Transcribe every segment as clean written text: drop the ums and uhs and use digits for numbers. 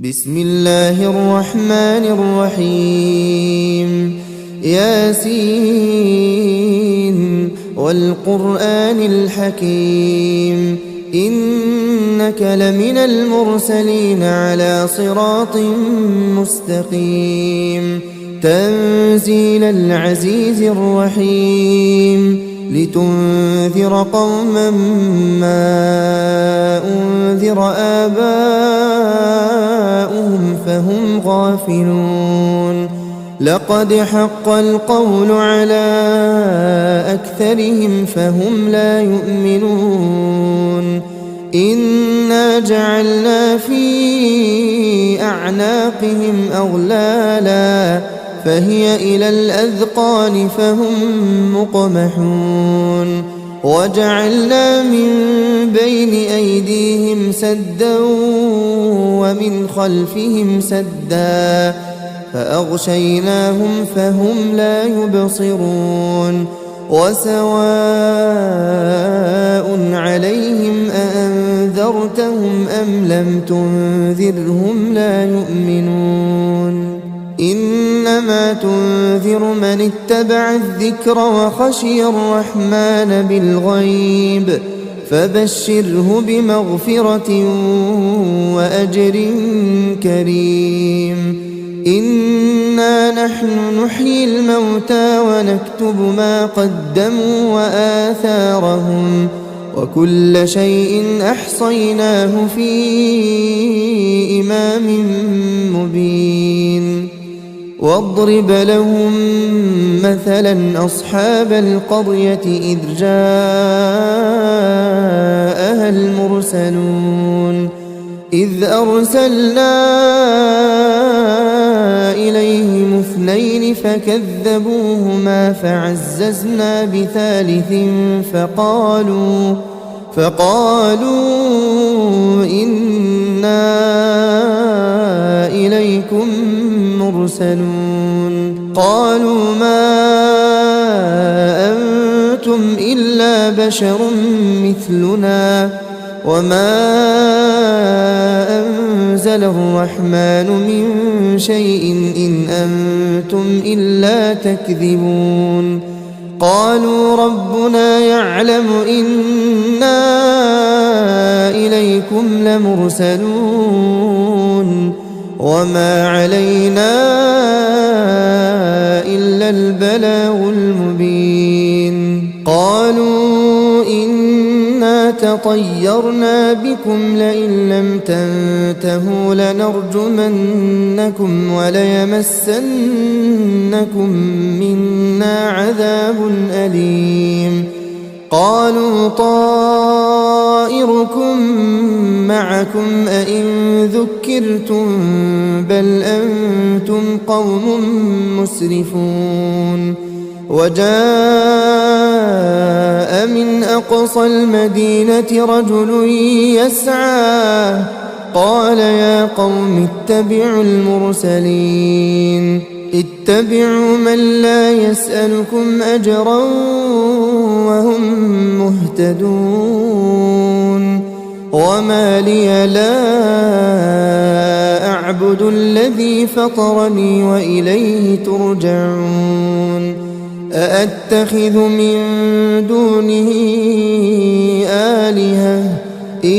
بسم الله الرحمن الرحيم ياسين والقرآن الحكيم إنك لمن المرسلين على صراط مستقيم تنزيل العزيز الرحيم لتنذر قوما ما أنذر آباؤهم فهم غافلون لقد حق القول على أكثرهم فهم لا يؤمنون إنا جعلنا في أعناقهم أغلالا فهي إلى الأذقان فهم مقمحون وجعلنا من بين أيديهم سدا ومن خلفهم سدا فأغشيناهم فهم لا يبصرون وسواء عليهم أأنذرتهم أم لم تنذرهم لا يؤمنون إنما تنذر من اتبع الذكر وخشي الرحمن بالغيب فبشره بمغفرة وأجر كريم إنا نحن نحيي الموتى ونكتب ما قدموا وآثارهم وكل شيء أحصيناه في إمام مبين واضرب لهم مثلا أصحاب القرية إذ جاءها المرسلون إذ أرسلنا إليهم اثنين فكذبوهما فعززنا بثالث فقالوا إنا إليكم مرسلون قالوا ما أنتم إلا بشر مثلنا وما أنزل الرحمن من شيء إن أنتم إلا تكذبون قالوا ربنا يعلم إنا إليكم لمرسلون وما علينا إلا البلاغ المبين قالوا إنا تطيرنا بكم لئن لم تنتهوا لنرجمنكم وليمسنكم منا عذاب أليم قالوا طائركم معكم أئن ذكرتم بل أنتم قوم مسرفون وجاء من أقصى المدينة رجل يسعى قال يا قوم اتبعوا المرسلين اتبعوا من لا يسألكم أجرا وهم مهتدون وما لي لا أعبد الذي فطرني وإليه ترجعون أأتخذ من دونه آلهة إن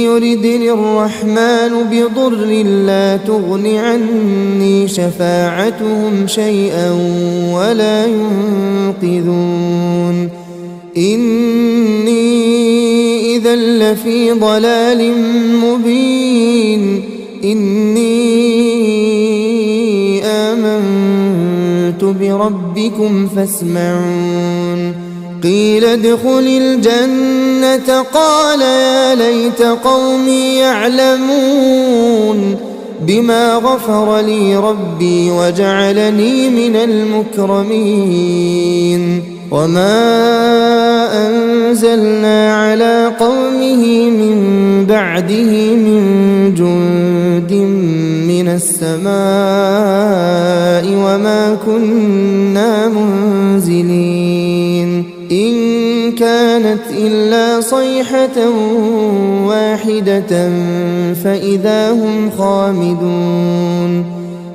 يردني الرحمن بضر لا تغن عني شفاعتهم شيئا ولا ينقذون إني إذا لفي ضلال مبين إني آمنت بربكم فاسمعون قيل ادخل الجنة قال يا ليت قومي يعلمون بما غفر لي ربي وجعلني من المكرمين وما أنزلنا على قومه من بعده من جند من السماء وما كنا منزلين إن كانت إلا صيحة واحدة فإذا هم خامدون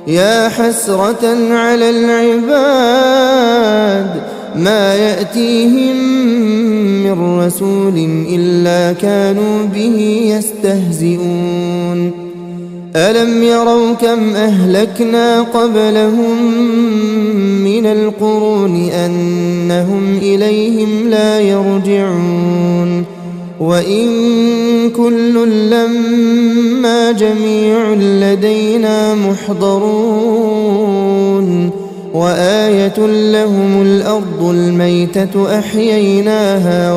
يا حسرة على العباد ما يأتيهم من رسول إلا كانوا به يستهزئون ألم يروا كم أهلكنا قبلهم من القرون أنهم إليهم لا يرجعون وإن كل لما جميع لدينا محضرون وآية لهم الأرض الميتة أحييناها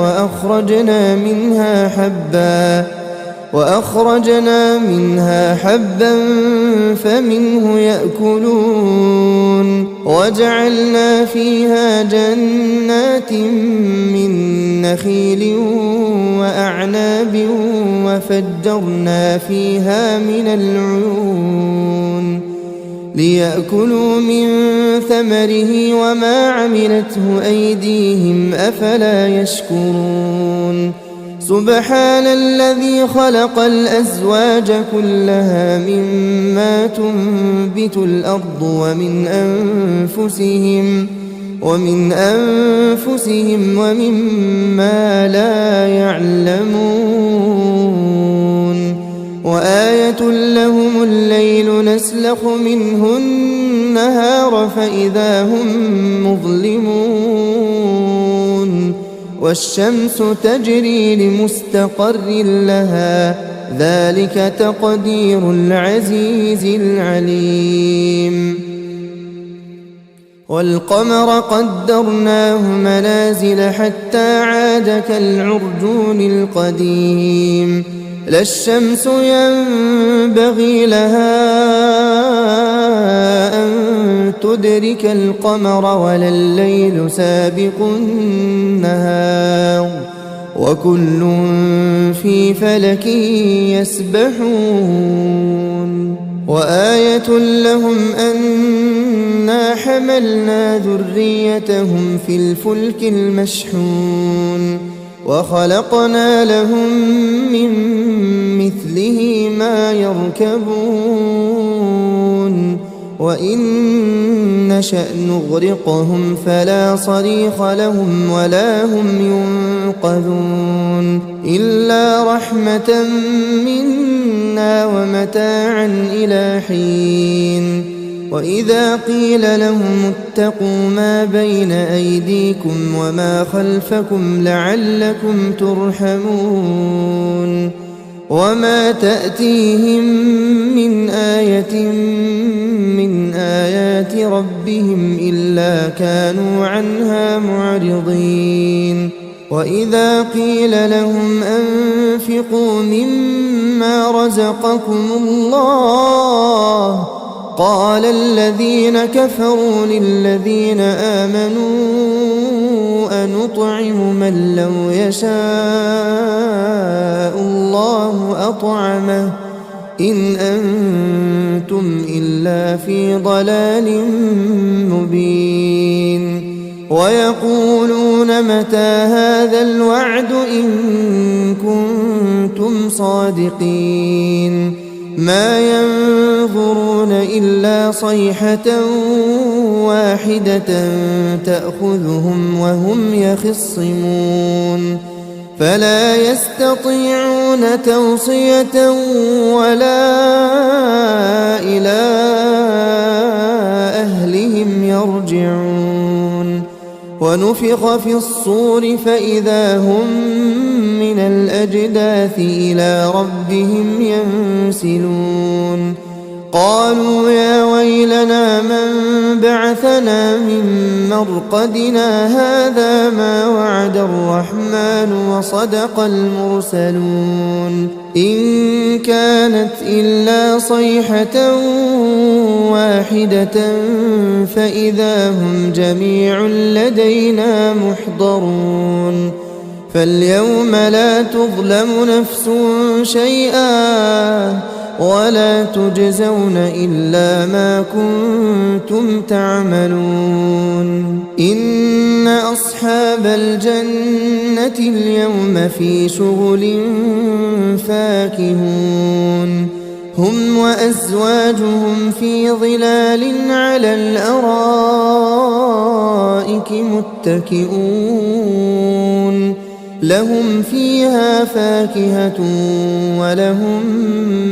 وأخرجنا منها حبا فمنه يأكلون وجعلنا فيها جنات من نخيل وأعناب وفجرنا فيها من العيون ليأكلوا من ثمره وما عملته أيديهم أفلا يشكرون سبحان الذي خلق الأزواج كلها مما تنبت الأرض ومن أنفسهم ومما لا يعلمون وآية لهم الليل نسلخ منه النهار فإذا هم مظلمون والشمس تجري لمستقر لها ذلك تقدير العزيز العليم والقمر قدرناه منازل حتى عاد كالعرجون القديم لا الشمس ينبغي لها أن تدرك القمر ولا الليل سابق النهار وكل في فلك يسبحون وآية لهم أنا حملنا ذريتهم في الفلك المشحون وخلقنا لهم من مثله ما يركبون وإن نشأ نغرقهم فلا صريخ لهم ولا هم ينقذون إلا رحمة منا ومتاعا إلى حين وإذا قيل لهم اتقوا ما بين أيديكم وما خلفكم لعلكم ترحمون وما تأتيهم من آية من آيات ربهم إلا كانوا عنها معرضين وإذا قيل لهم أنفقوا مما رزقكم الله قال الذين كفروا للذين آمنوا أنطعم من لو يشاء الله أطعمه إن أنتم إلا في ضلال مبين ويقولون متى هذا الوعد إن كنتم صادقين ما ينظرون إلا صيحة واحدة تأخذهم وهم يخصمون فلا يستطيعون توصية ولا إلى أهلهم يرجعون ونفخ في الصور فإذا هم من الأجداث إلى ربهم ينسلون قالوا يا ويلنا من بعثنا من مرقدنا هذا ما وعد الرحمن وصدق المرسلون إن كانت إلا صيحة واحدة فإذا هم جميع لدينا محضرون فاليوم لا تظلم نفس شيئا ولا تجزون إلا ما كنتم تعملون إن أصحاب الجنة اليوم في شغل فاكهون هم وأزواجهم في ظلال على الأرائك متكئون لهم فيها فاكهة ولهم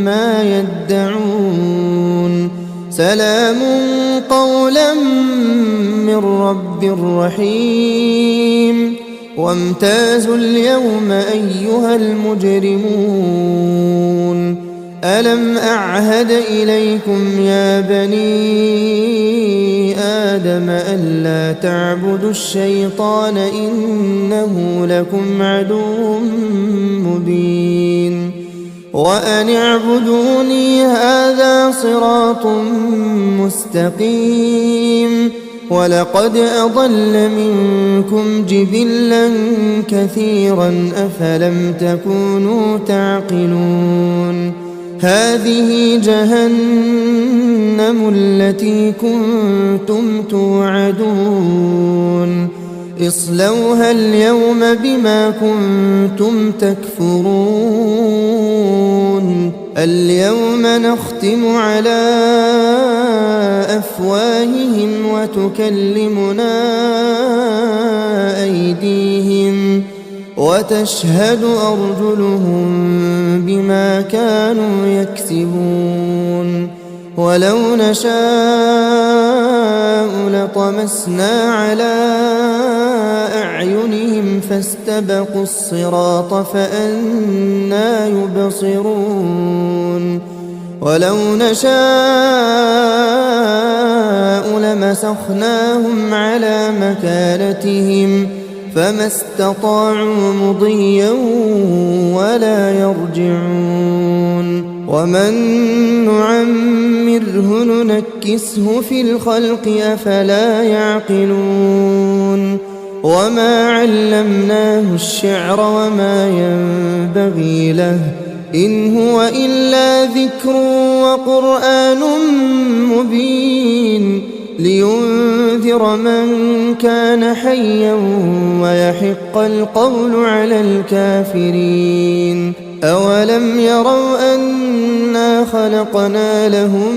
ما يدعون سلام قولا من رب رحيم وامتازوا اليوم أيها المجرمون ألم أعهد إليكم يا بني آدم ألا تعبدوا الشيطان إنه لكم عدو مبين وأن اعبدوني هذا صراط مستقيم ولقد أضل منكم جبلا كثيرا أفلم تكونوا تعقلون هذه جهنم التي كنتم توعدون اصلوها اليوم بما كنتم تكفرون اليوم نختم على أفواههم وتكلمنا أيديهم وتشهد أرجلهم بما كانوا يكسبون ولو نشاء لطمسنا على أعينهم فاستبقوا الصراط فأنى يبصرون ولو نشاء لمسخناهم على مكانتهم فما استطاعوا مضيا ولا يرجعون ومن نعمره ننكسه في الخلق أفلا يعقلون وما علمناه الشعر وما ينبغي له إن هو إلا ذكر وقرآن مبين لينذر من كان حيا ويحق القول على الكافرين أولم يروا أنا خلقنا لهم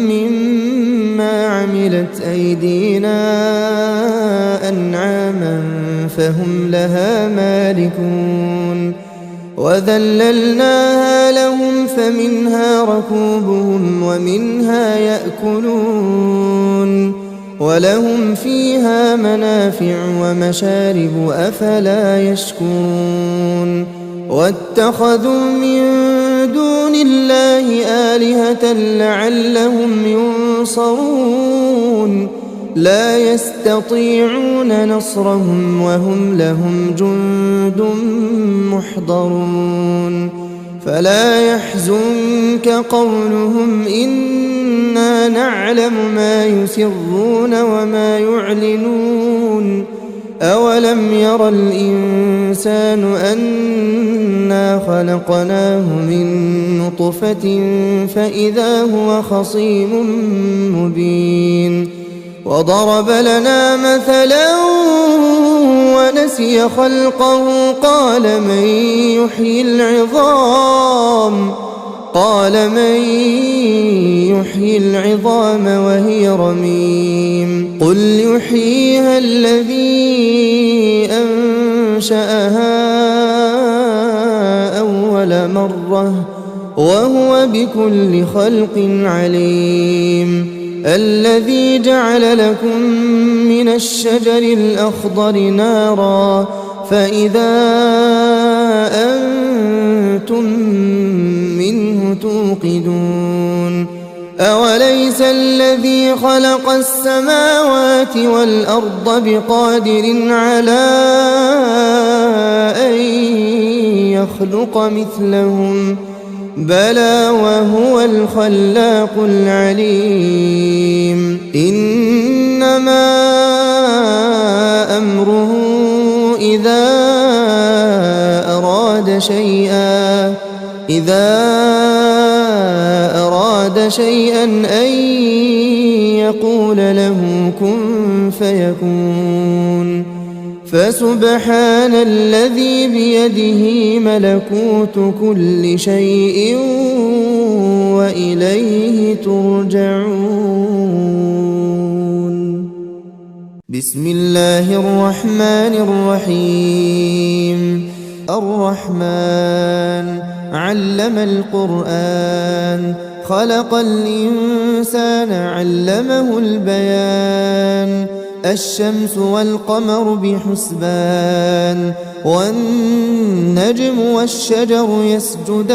مما عملت أيدينا أنعاما فهم لها مالكون وذللناها لهم فمنها ركوبهم ومنها يأكلون ولهم فيها منافع ومشارب أفلا يشكرون واتخذوا من دون الله آلهة لعلهم ينصرون لا يستطيعون نصرهم وهم لهم جند محضرون فلا يحزنك قولهم إنا نعلم ما يسرون وما يعلنون أولم ير الإنسان أنا خلقناه من نطفة فإذا هو خصيم مبين وضرب لنا مثلا ونسي خلقه قال من يحيي العظام وهي رميم قل يحييها الذي أنشأها أول مرة وهو بكل خلق عليم الذي جعل لكم من الشجر الأخضر نارا فإذا أنتم منه توقدون أوليس الذي خلق السماوات والأرض بقادر على أن يخلق مثلهم بلى وهو الخلاق العليم إنما أمره إذا أراد أراد شيئا أن يقول له كن فيكون فسبحان الذي بيده ملكوت كل شيء وإليه ترجعون. بسم الله الرحمن الرحيم. الرحمن علم القرآن خلق الإنسان علمه البيان الشمس والقمر بحسبان والنجم والشجر يسجدان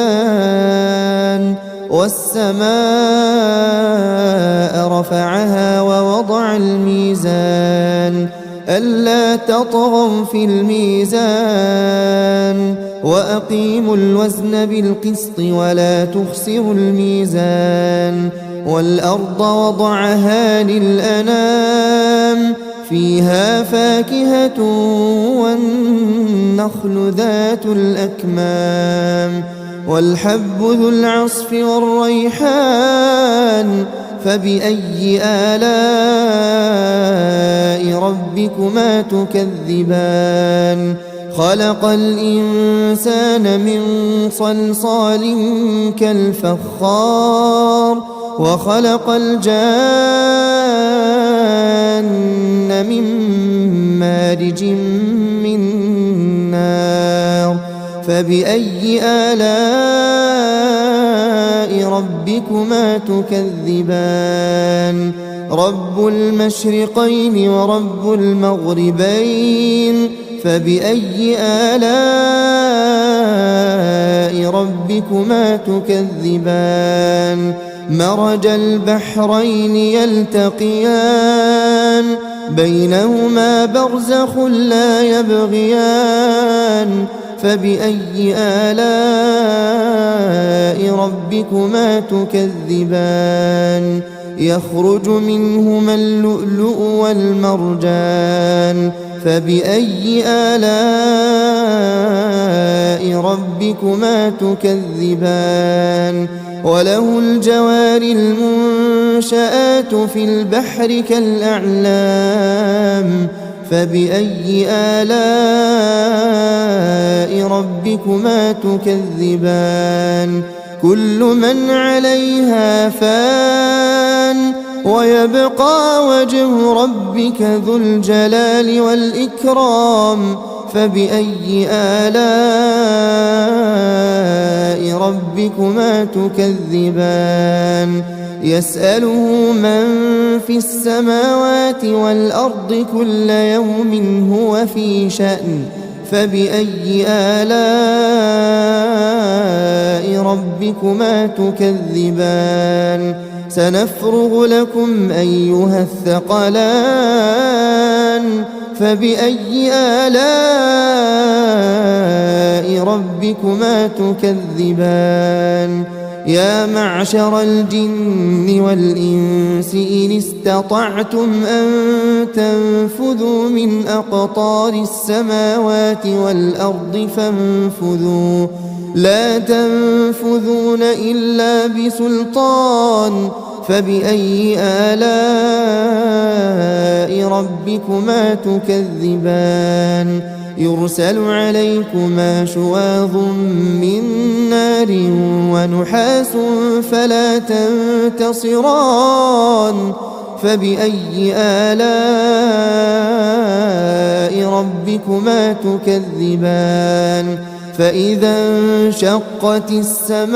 والسماء رفعها ووضع الميزان ألا تطغوا في الميزان وأقيموا الوزن بالقسط ولا تخسروا الميزان والأرض وضعها للأنام فيها فاكهة والنخل ذات الأكمام والحب ذو العصف والريحان فبأي آلاء ربكما تكذبان خلق الإنسان من صلصال كالفخار وخلق الجان من مارج من نار فبأي آلاء ربكما تكذبان رب المشرقين ورب المغربين فبأي آلاء ربكما تكذبان مرج البحرين يلتقيان بينهما برزخ لا يبغيان فبأي آلاء ربكما تكذبان يخرج منهما اللؤلؤ والمرجان فبأي آلاء ربكما تكذبان وله الجوار المنشآت في البحر كالأعلام فبأي آلاء ربكما تكذبان كل من عليها فان ويبقى وجه ربك ذو الجلال والإكرام فبأي آلاء ربكما تكذبان يسأله من في السماوات والأرض كل يوم هو في شأن فبأي آلاء ربكما تكذبان سنفرغ لكم أيها الثقلان فبأي آلاء ربكما تكذبان يا معشر الجن والإنس إن استطعتم أن تنفذوا من أقطار السماوات والأرض فانفذوا لا تنفذون إلا بسلطان فبأي آلاء ربكما تكذبان يرسل عليكما شواظ من نار ونحاس فلا تنتصران فبأي آلاء ربكما تكذبان فإذا انشقت السماء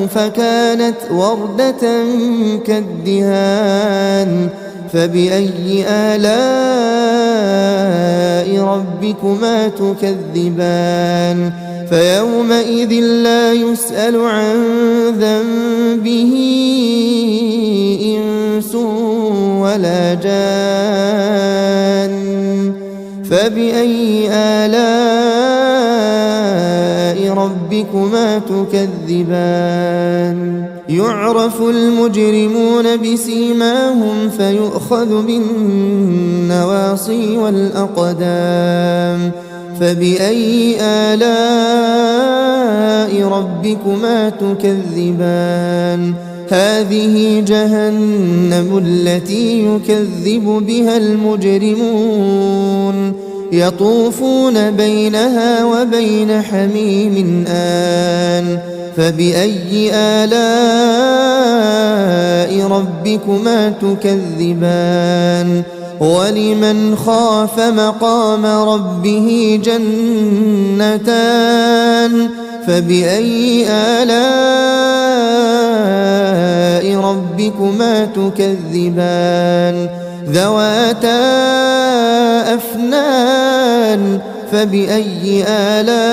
فكانت وردة كالدهان فبأي آلاء ربكما تكذبان فيومئذ لا يسأل عن ذنبه إنس ولا جان فبأي آلاء ربكما تكذبان يعرف المجرمون بسيماهم فيؤخذ بالنواصي والأقدام فبأي آلاء ربكما تكذبان هذه جهنم التي يكذب بها المجرمون يطوفون بينها وبين حميم آن فبأي آلاء ربكما تكذبان ولمن خاف مقام ربه جنتان فبأي آلاء ربكما تكذبان ذواتا أفنان فبأي آلاء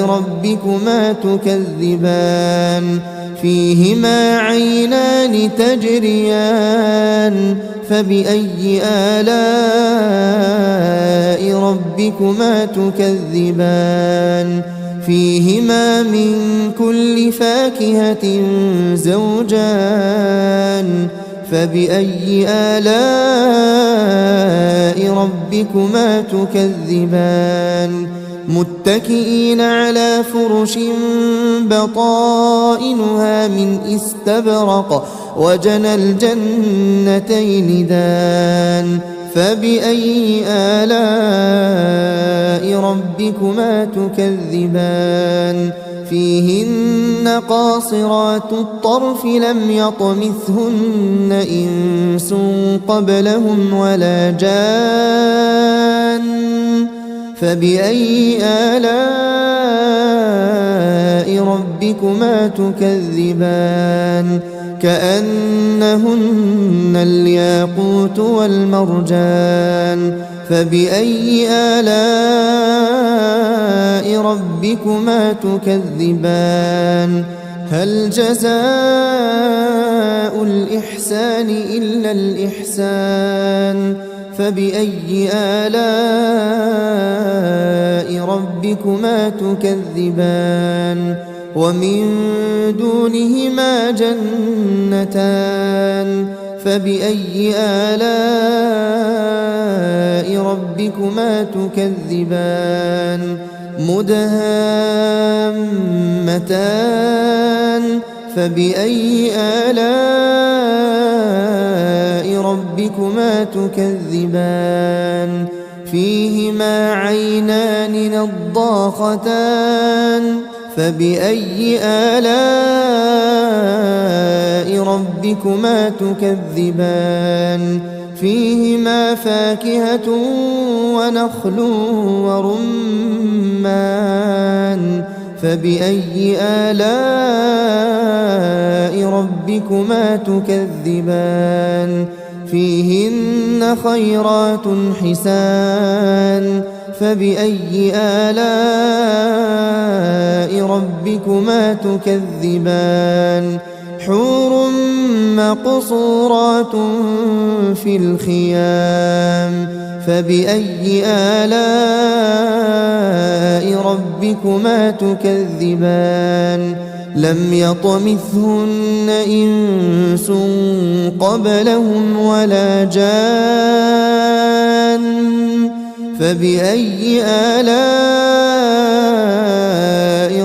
ربكما تكذبان فيهما عينان تجريان فبأي آلاء ربكما تكذبان فيهما من كل فاكهة زوجان فبأي آلاء ربكما تكذبان متكئين على فرش بطائنها من استبرق وجنى الجنتين دان فبأي آلاء ربكما تكذبان فيهن قاصرات الطرف لم يطمثهن إنس قبلهم ولا جان فبأي آلاء ربكما تكذبان كأنهن الياقوت والمرجان فبأي آلاء ربكما تكذبان هل جزاء الإحسان إلا الإحسان فبأي آلاء ربكما تكذبان ومن دونهما جنتان فبأي آلاء ربكما تكذبان مدهامتان فبأي آلاء ربكما تكذبان فيهما عينان نضاختان فبأي آلاء ربكما تكذبان فيهما فاكهة ونخل ورمان فبأي آلاء ربكما تكذبان فيهن خيرات حسان فبأي آلاء ربكما تكذبان حور مقصورات في الخيام فبأي آلاء ربكما تكذبان لم يطمثهن إنس قبلهم ولا جان فبأي آلاء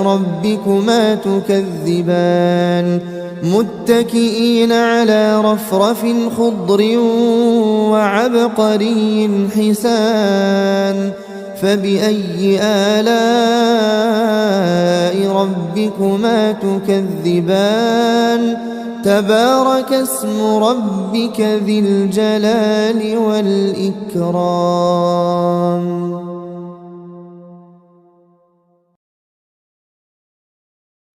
ربكما تكذبان متكئين على رفرف خضر وعبقري حسان فبأي آلاء ربكما تكذبان تبارك اسم ربك ذي الجلال والإكرام.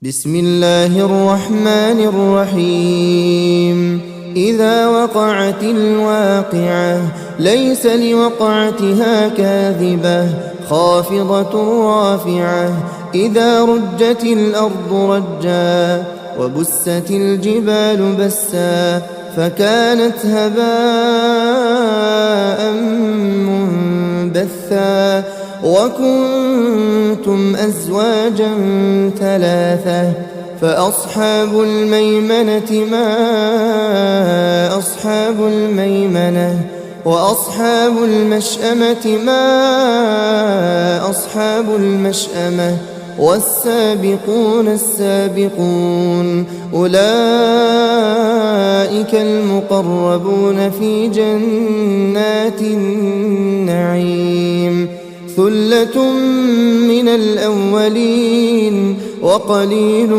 بسم الله الرحمن الرحيم. إذا وقعت الواقعة ليس لوقعتها كاذبة خافضة رافعة إذا رجت الأرض رجا وبست الجبال بسا فكانت هباء منبثا وكنتم أزواجا ثلاثة فأصحاب الميمنة ما أصحاب الميمنة وأصحاب المشأمة ما أصحاب المشأمة والسابقون السابقون أولئك المقربون في جنات النعيم ثلة من الأولين وقليل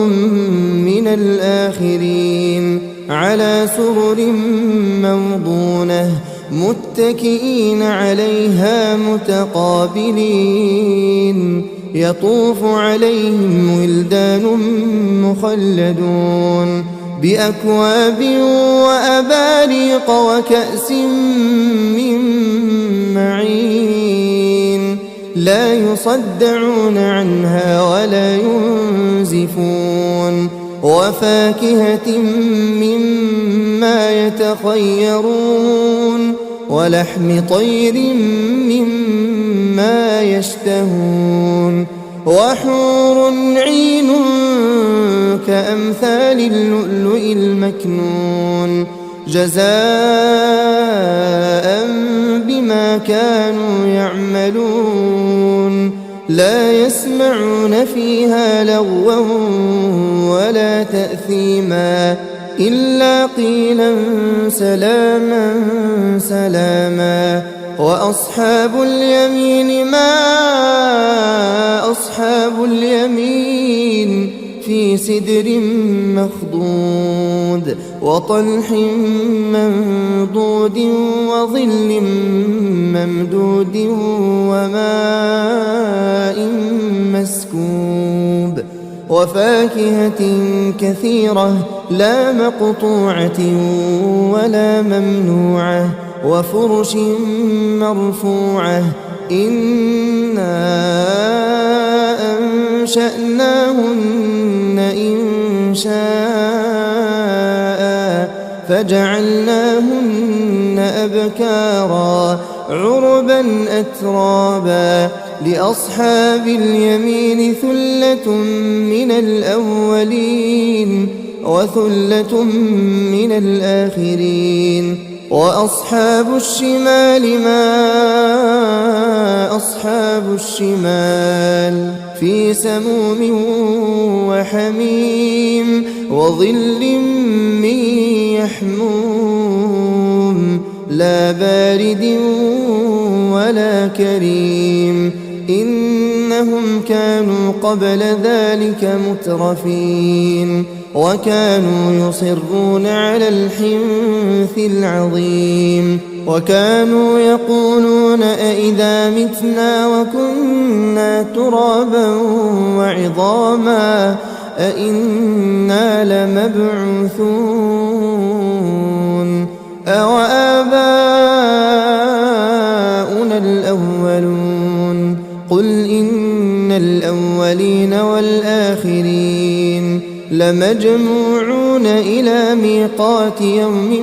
من الآخرين على سرر موضونة متكئين عليها متقابلين يطوف عليهم ولدان مخلدون بأكواب وأباريق وكأس من معين لا يصدعون عنها ولا ينزفون وفاكهة مما يتخيرون ولحم طير مما يشتهون وحور عين كأمثال اللؤلؤ المكنون جزاء بما كانوا يعملون لا يسمعون فيها لغوا ولا تأثيما إلا قيلا سلاما سلاما وأصحاب اليمين ما أصحاب اليمين في سدر مخضود وطلح منضود وظل ممدود وماء مسكوب وفاكهة كثيرة لا مقطوعة ولا ممنوعة وفرش مرفوعة إنا أنشأناهن إنشاء فجعلناهن أبكارا عربا أترابا لأصحاب اليمين ثلة من الأولين وثلة من الآخرين وأصحاب الشمال ما أصحاب الشمال في سموم وحميم وظل من يحموم لا بارد ولا كريم إنهم كانوا قبل ذلك مترفين وكانوا يصرون على الحنث العظيم وكانوا يقولون أئذا متنا وكنا ترابا وعظاما أئنا لمبعوثون أوآباؤنا الأولون قل إن الأولين والآخرين لمجموعون إلى ميقات يوم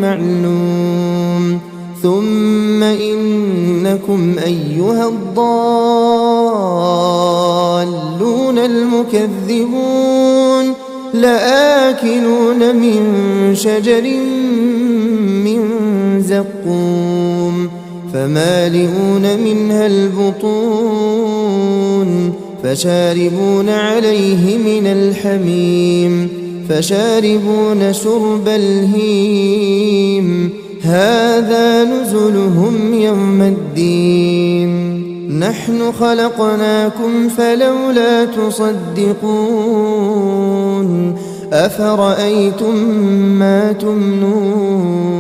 معلوم ثم إنكم أيها الضالون المكذبون لآكلون من شجر من زقوم فمالئون منها البطون فشاربون عليه من الحميم فشاربون شرب الهيم هذا نزلهم يوم الدين نحن خلقناكم فلولا تصدقون أفرأيتم ما تمنون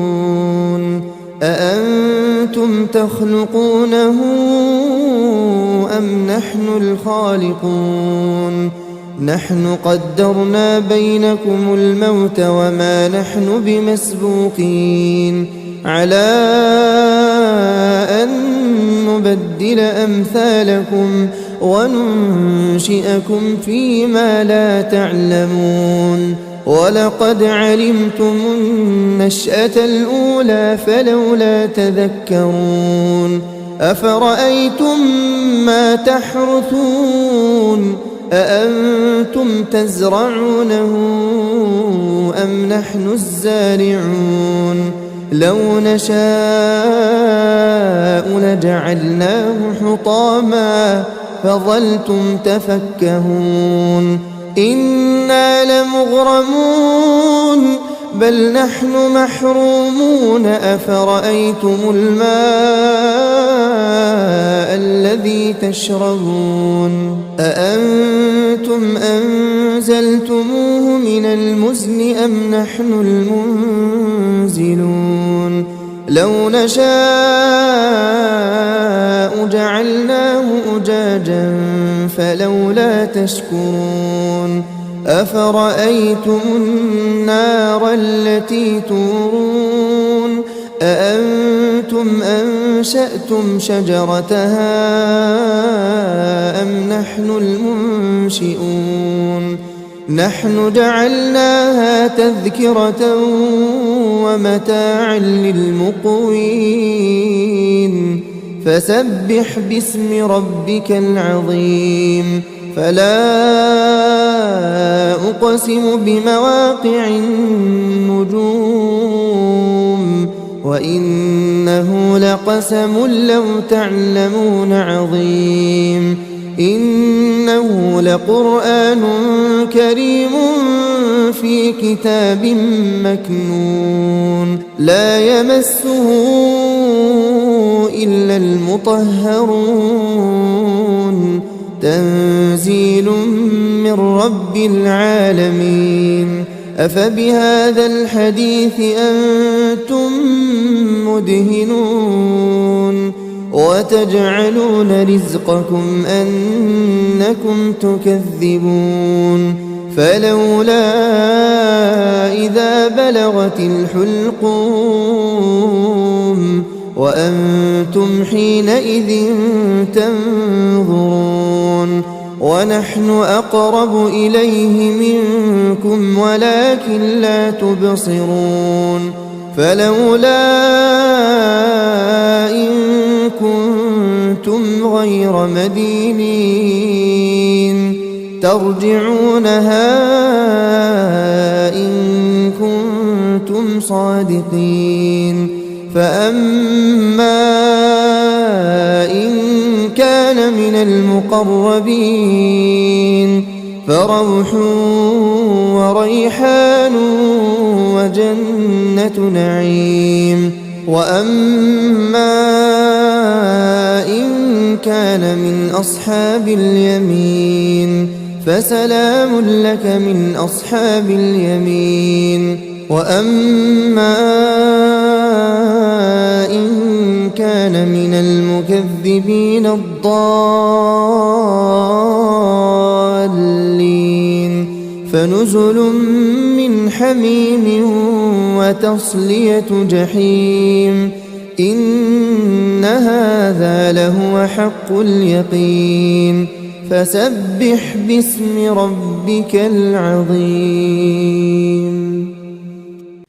أأنتم تخلقونه أم نحن الخالقون نحن قدرنا بينكم الموت وما نحن بمسبوقين على أن نبدل أمثالكم وننشئكم فيما لا تعلمون ولقد علمتم النشأة الأولى فلولا تذكرون أفرأيتم ما تحرثون أأنتم تزرعونه أم نحن الزارعون لو نشاء لجعلناه حطاما فظلتم تفكهون إنا لمغرمون بل نحن محرومون أفرأيتم الماء الذي تشربون أأنتم أنزلتموه من المزن أم نحن المنزلون لو نشاء جعلناه أجاجا فلولا تشكرون أفرأيتم النار التي تورون أأنتم أنشأتم شجرتها أم نحن المنشئون نحن جعلناها تذكرة ومتاعا للمقوين فسبح باسم ربك العظيم فلا أقسم بمواقع النجوم وإنه لقسم لو تعلمون عظيم إنه لقرآن كريم في كتاب مكنون لا يمسه إلا المطهرون تنزيل من رب العالمين أفبهذا الحديث أنتم مدهنون وتجعلون رزقكم أنكم تكذبون فلولا إذا بلغت الحلقوم وأنتم حينئذ تنظرون ونحن أقرب إليه منكم ولكن لا تبصرون فلولا إن كنتم غير مدينين ترجعونها إن كنتم صادقين فأما إن كان من المقربين فروح وريحان وجنة نعيم وأما إن كان من أصحاب اليمين فسلام لك من أصحاب اليمين وأما إن كان من المكذبين الضالين فنزل من حميم وتصلية جحيم إن هذا لهو حق اليقين فسبح باسم ربك العظيم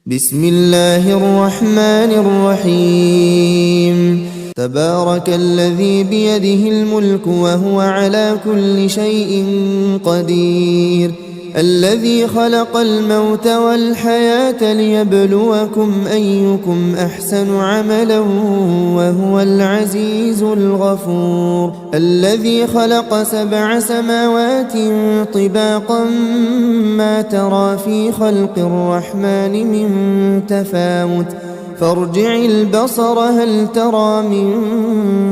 بسم الله الرحمن الرحيم تبارك الذي بيده الملك وهو على كل شيء قدير الذي خلق الموت والحياة ليبلوكم أيكم أحسن عملا وهو العزيز الغفور الذي خلق 7 سماوات طباقا ما ترى في خلق الرحمن من تفاوت فارجع البصر هل ترى من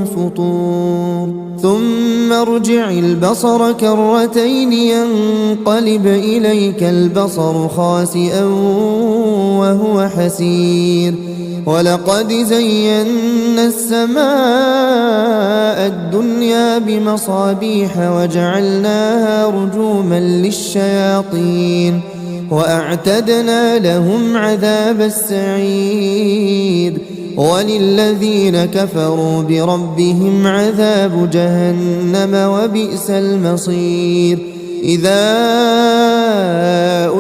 فطور ثم ارجع البصر كرتين ينقلب إليك البصر خاسئا وهو حسير ولقد زينا السماء الدنيا بمصابيح وجعلناها رجوما للشياطين وأعتدنا لهم عذاب السعير وللذين كفروا بربهم عذاب جهنم وبئس المصير إذا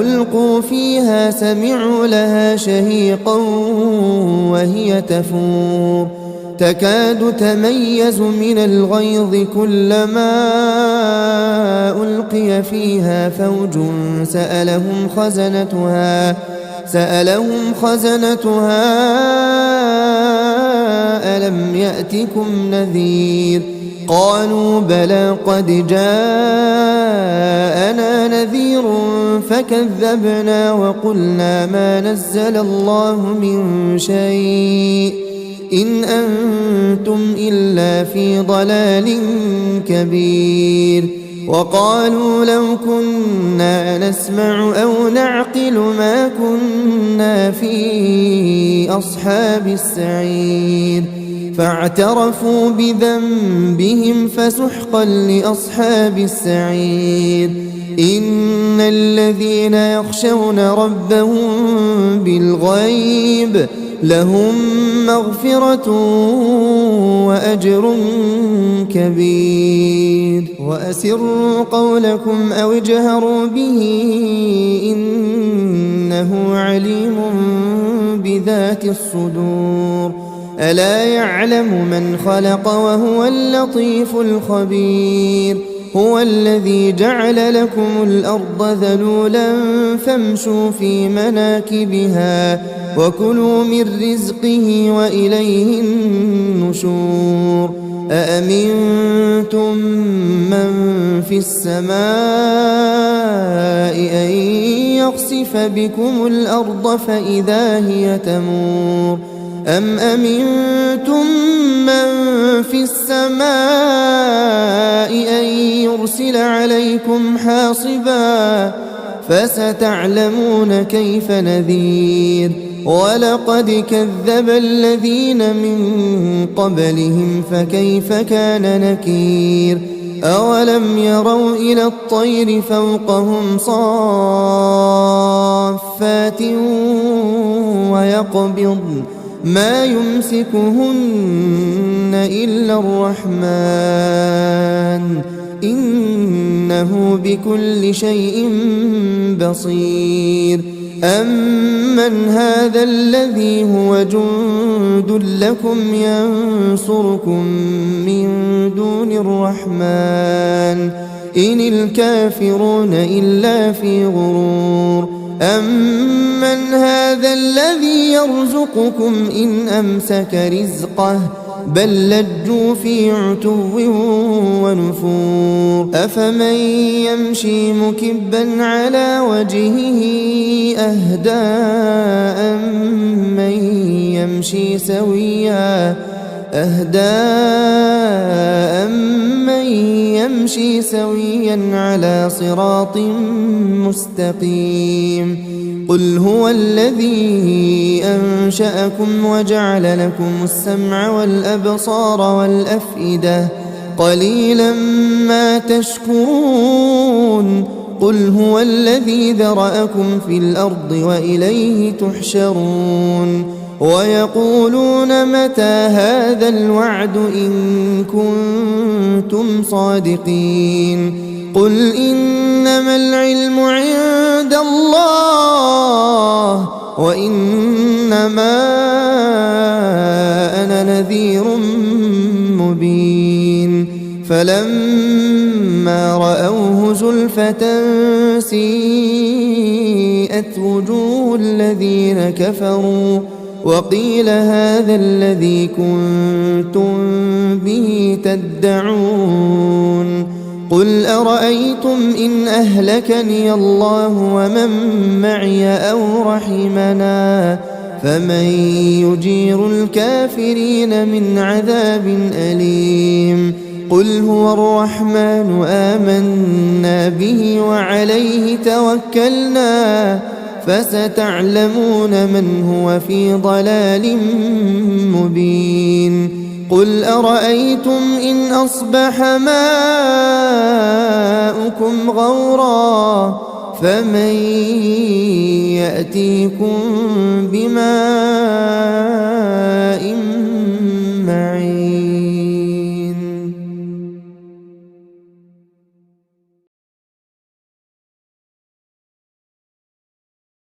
ألقوا فيها سمعوا لها شهيقا وهي تفور تكاد تميز من الغيظ كلما ألقي فيها فوج سألهم سألهم خزنتها ألم يأتكم نذير قالوا بلى قد جاءنا نذير فكذبنا وقلنا ما نزل الله من شيء إن أنتم إلا في ضلال كبير وقالوا لو كنا نسمع أو نعقل ما كنا في أصحاب السعير فاعترفوا بذنبهم فسحقا لأصحاب السعير إن الذين يخشون ربهم بالغيب لهم مغفرة وأجر كبير وأسروا قولكم أو اجهروا به إنه عليم بذات الصدور ألا يعلم من خلق وهو اللطيف الخبير هو الذي جعل لكم الأرض ذلولا فامشوا في مناكبها وكلوا من رزقه وإليه النشور أأمنتم من في السماء أن يخسف بكم الأرض فإذا هي تمور أم أمنتم من في السماء أن يرسل عليكم حاصبا فستعلمون كيف نذير ولقد كذب الذين من قبلهم فكيف كان نكير أولم يروا إلى الطير فوقهم صافات ويقبضن ما يمسكهن إلا الرحمن إنه بكل شيء بصير أمن هذا الذي هو جند لكم ينصركم من دون الرحمن إن الكافرون إلا في غرور أمن هذا الذي يرزقكم إن أمسك رزقه بل لجوا في عتو ونفور أفمن يمشي مكبا على وجهه أهدى أمن يمشي سويا على صراط مستقيم قل هو الذي أنشأكم وجعل لكم السمع والأبصار والأفئدة قليلا ما تشكرون قل هو الذي ذرأكم في الأرض وإليه تحشرون ويقولون متى هذا الوعد إن كنتم صادقين قل إنما العلم عند الله وإنما أنا نذير مبين فلما رأوه زلفة سيئت وجوه الذين كفروا وقيل هذا الذي كنتم به تدعون قل أرأيتم إن أهلكني الله ومن معي أو رحمنا فمن يجير الكافرين من عذاب أليم قل هو الرحمن آمنا به وعليه توكلنا فستعلمون من هو في ضلال مبين قل أرأيتم إن أصبح ماؤكم غورا فمن يأتيكم بماء